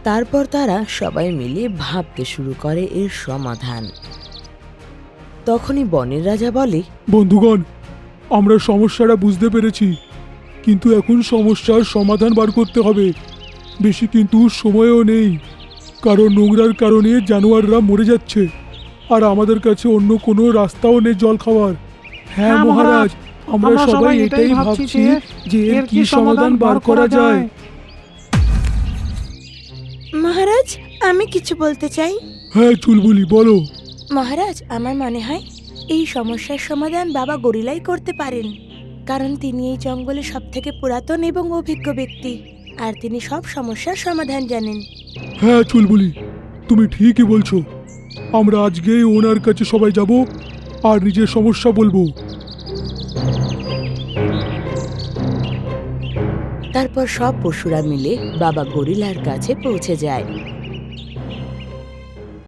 তারপর তারা সবাই মিলে ভাবতে শুরু করে এর সমাধান। তখনই বনের রাজা বলে, বন্ধুগণ, আমরা সমস্যাটা বুঝতে পেরেছি, কিন্তু এখন সমস্যার সমাধান বার করতে হবে। বেশি কিন্তু সময়ও নেই, কারণ নোংরার কারণে জানোয়াররা মরে যাচ্ছে, আর আমাদের কাছে অন্য কোনো রাস্তাও নেই জল খাওয়ার। হ্যাঁ মহারাজ, আমরা সবাই এটাই ভাবছি যে এর কি সমাধান বার করা যায়। মহারাজ, আমি কিছু বলতে চাই। হ্যাঁ চুলবুলি, বলো। মহারাজ, আমার মনে হয় এই সমস্যার সমাধান বাবা গরিলাই করতে পারেন, কারণ তিনি এই জঙ্গলে সবথেকে পুরাতন এবং অভিজ্ঞ ব্যক্তি, আর তিনি সব সমস্যার সমাধান জানেন। হ্যাঁ চুলবুলি, তুমি ঠিকই বলছো। আমরা আজকেই ওনার কাছে সবাই যাব আর নিজের সমস্যা বলবো। তারপর সব পশুরা মিলে বাবা গরিলার কাছে পৌঁছে যায়।